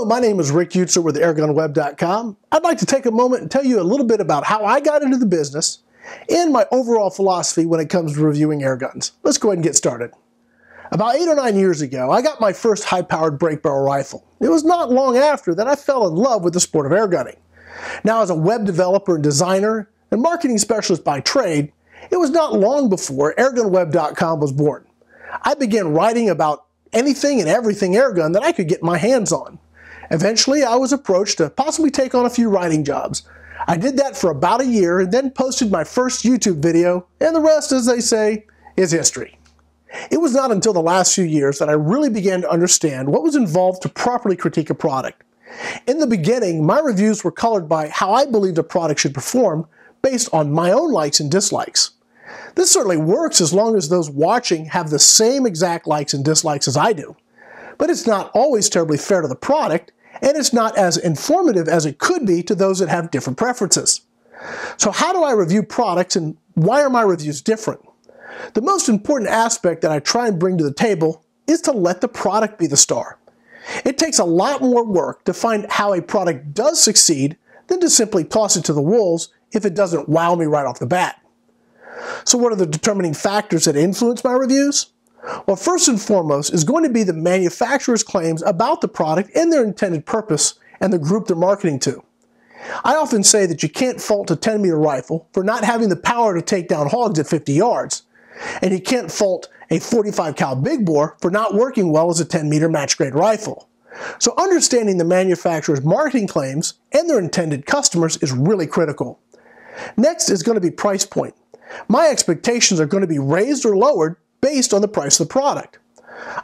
my name is Rick Eutsler with AirgunWeb.com. I'd like to take a moment and tell you a little bit about how I got into the business and my overall philosophy when it comes to reviewing air guns. Let's go ahead and get started. About 8 or 9 years ago, I got my first high-powered break barrel rifle. It was not long after that I fell in love with the sport of air gunning. Now, as a web developer and designer and marketing specialist by trade, it was not long before AirgunWeb.com was born. I began writing about anything and everything airgun that I could get my hands on. Eventually, I was approached to possibly take on a few writing jobs. I did that for about a year and then posted my first YouTube video, and the rest, as they say, is history. It was not until the last few years that I really began to understand what was involved to properly critique a product. In the beginning, my reviews were colored by how I believed a product should perform based on my own likes and dislikes. This certainly works as long as those watching have the same exact likes and dislikes as I do. But it's not always terribly fair to the product, and it's not as informative as it could be to those that have different preferences. So how do I review products, and why are my reviews different? The most important aspect that I try and bring to the table is to let the product be the star. It takes a lot more work to find how a product does succeed than to simply toss it to the wolves if it doesn't wow me right off the bat. So what are the determining factors that influence my reviews? Well, first and foremost is going to be the manufacturer's claims about the product and their intended purpose and the group they're marketing to. I often say that you can't fault a 10-meter rifle for not having the power to take down hogs at 50 yards, and you can't fault a 45 cal big bore for not working well as a 10-meter match-grade rifle. So understanding the manufacturer's marketing claims and their intended customers is really critical. Next is going to be price point. My expectations are going to be raised or lowered based on the price of the product.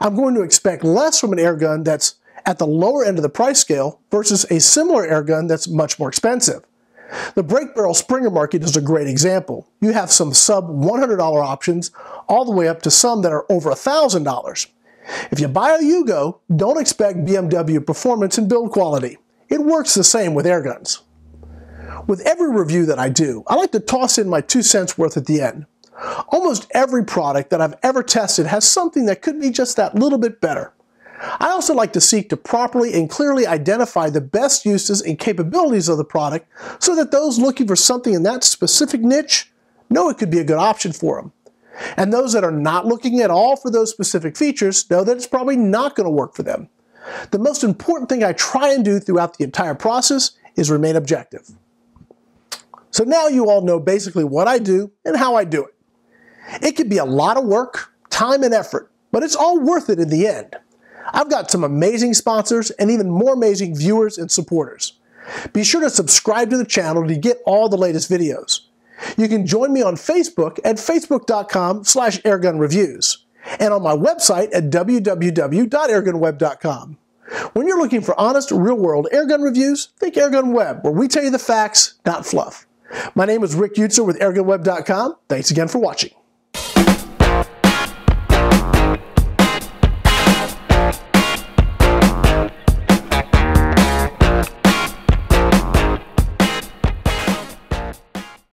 I'm going to expect less from an air gun that's at the lower end of the price scale versus a similar air gun that's much more expensive. The break barrel Springer market is a great example. You have some sub $100 options all the way up to some that are over $1,000. If you buy a Yugo, don't expect BMW performance and build quality. It works the same with air guns. With every review that I do, I like to toss in my 2 cents worth at the end. Almost every product that I've ever tested has something that could be just that little bit better. I also like to seek to properly and clearly identify the best uses and capabilities of the product so that those looking for something in that specific niche know it could be a good option for them. And those that are not looking at all for those specific features know that it's probably not going to work for them. The most important thing I try and do throughout the entire process is remain objective. So now you all know basically what I do and how I do it. It could be a lot of work, time, and effort, but it's all worth it in the end. I've got some amazing sponsors and even more amazing viewers and supporters. Be sure to subscribe to the channel to get all the latest videos. You can join me on Facebook at facebook.com/airgunreviews and on my website at www.airgunweb.com. When you're looking for honest, real-world airgun reviews, think AirgunWeb, where we tell you the facts, not fluff. My name is Rick Eutsler with AirgunWeb.com. Thanks again for watching.